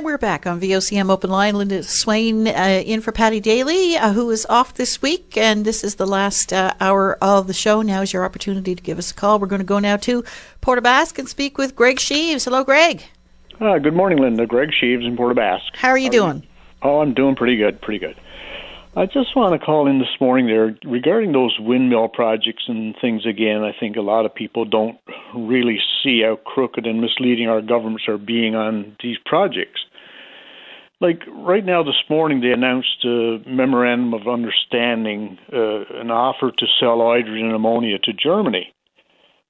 And we're back on VOCM Open Line. Linda Swain in for Patty Daly, who is off this week. And this is the last hour of the show. Now is your opportunity to give us a call. We're going to go now to Port aux Basques and speak with Greg Sheaves. Hello, Greg. Good morning, Linda. Greg Sheaves in Port aux Basques. How are you doing? I'm doing pretty good. I just want to call in this morning there regarding those windmill projects and things again. I think a lot of people don't really see how crooked and misleading our governments are being on these projects. Like right now this morning they announced a memorandum of understanding, an offer to sell hydrogen and ammonia to Germany.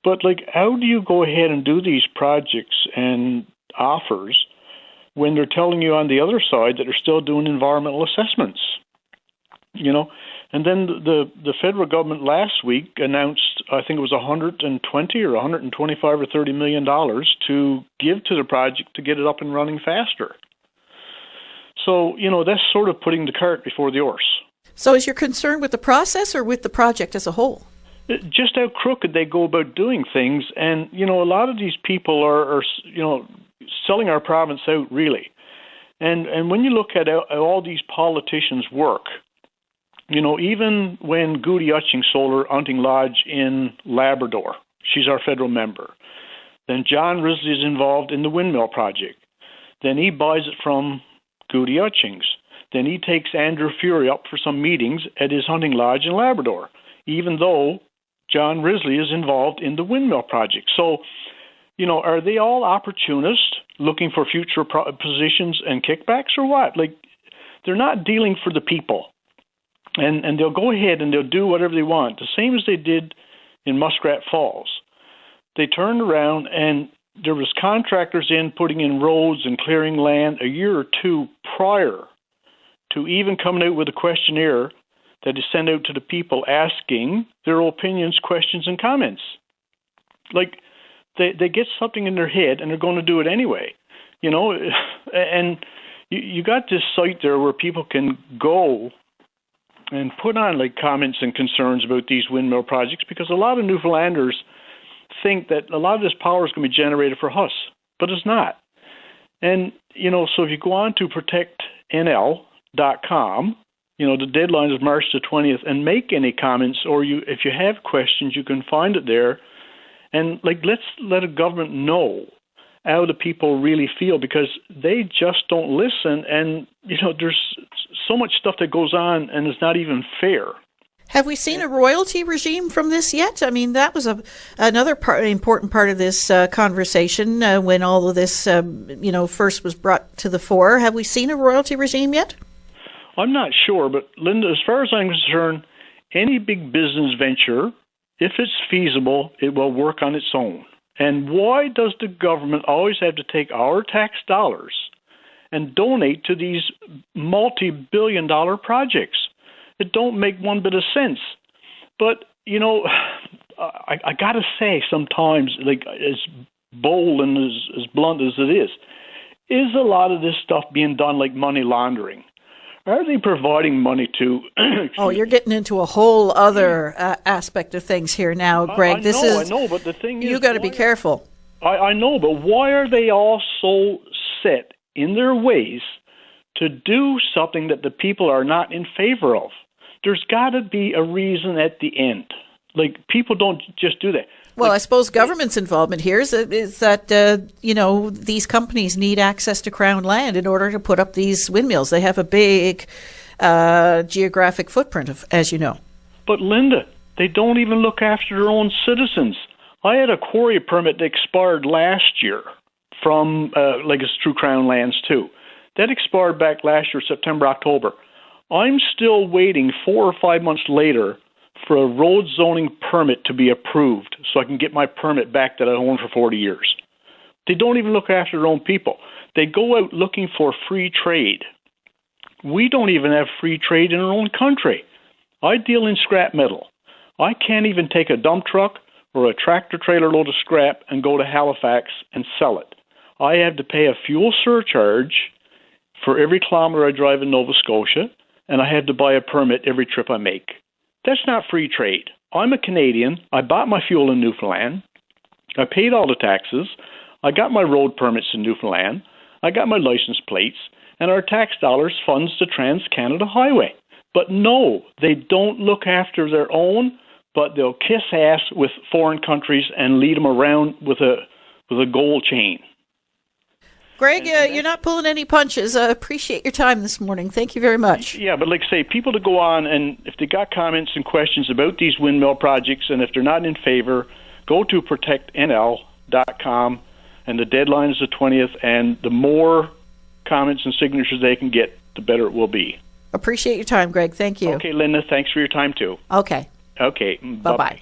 But like, how do you go ahead and do these projects and offers when they're telling you on the other side that they're still doing environmental assessments? You know, and then the federal government last week announced, I think it was 120 or 125 or $30 million to give to the project to get it up and running faster. So, you know, that's sort of putting the cart before the horse. So is your concern with the process or with the project as a whole? Just how crooked they go about doing things. And, you know, a lot of these people are you know, selling our province out, really. And when you look at how all these politicians work, you know, even when Goody Hutchings sold her hunting lodge in Labrador, she's our federal member. Then John Risley is involved in the windmill project. Then he buys it from Goody Hutchings. Then he takes Andrew Fury up for some meetings at his hunting lodge in Labrador, even though John Risley is involved in the windmill project. So, you know, are they all opportunists looking for future positions and kickbacks or what? Like, they're not dealing for the people. And they'll go ahead and they'll do whatever they want, the same as they did in Muskrat Falls. They turned around and there was contractors in putting in roads and clearing land a year or two prior to even coming out with a questionnaire that is sent out to the people asking their opinions, questions, and comments. Like, they get something in their head and they're going to do it anyway, you know. And you got this site there where people can go and put on like comments and concerns about these windmill projects, because a lot of Newfoundlanders think that a lot of this power is going to be generated for us, but it's not. And, you know, so if you go on to protectnl.com, you know, the deadline is March the 20th, and make any comments, or if you have questions, you can find it there. And like, let's let a government know how the people really feel, because they just don't listen. And, you know, there's so much stuff that goes on and it's not even fair. Have we seen a royalty regime from this yet? I mean, that was another important part of this conversation when all of this, you know, first was brought to the fore. Have we seen a royalty regime yet? I'm not sure, but Linda, as far as I'm concerned, any big business venture, if it's feasible, it will work on its own. And why does the government always have to take our tax dollars and donate to these multi-billion-dollar projects? It don't make one bit of sense. But, you know, I got to say sometimes, like, as bold and as blunt as it is a lot of this stuff being done like money laundering? Are they providing money to... Oh, you're getting into a whole other aspect of things here now, Greg. I know, but the thing is... You got to be careful. I know, but why are they all so set in their ways to do something that the people are not in favor of? There's got to be a reason at the end. Like, people don't just do that. Well, I suppose government's involvement here is that, you know, these companies need access to Crown land in order to put up these windmills. They have a big geographic footprint, as you know. But, Linda, they don't even look after their own citizens. I had a quarry permit that expired last year from, like it's through Crown lands too. That expired back last year, September, October. I'm still waiting 4 or 5 months later for a road zoning permit to be approved so I can get my permit back that I owned for 40 years. They don't even look after their own people. They go out looking for free trade. We don't even have free trade in our own country. I deal in scrap metal. I can't even take a dump truck or a tractor trailer load of scrap and go to Halifax and sell it. I have to pay a fuel surcharge for every kilometer I drive in Nova Scotia, and I have to buy a permit every trip I make. That's not free trade. I'm a Canadian. I bought my fuel in Newfoundland. I paid all the taxes. I got my road permits in Newfoundland. I got my license plates, and our tax dollars funds the Trans-Canada Highway. But no, they don't look after their own, but they'll kiss ass with foreign countries and lead them around with a gold chain. Greg, you're not pulling any punches. I appreciate your time this morning. Thank you very much. Yeah, but like I say, people to go on, and if they got comments and questions about these windmill projects, and if they're not in favor, go to protectnl.com, and the deadline is the 20th, and the more comments and signatures they can get, the better it will be. Appreciate your time, Greg. Thank you. Okay, Linda, thanks for your time, too. Okay. Okay, Bye-bye.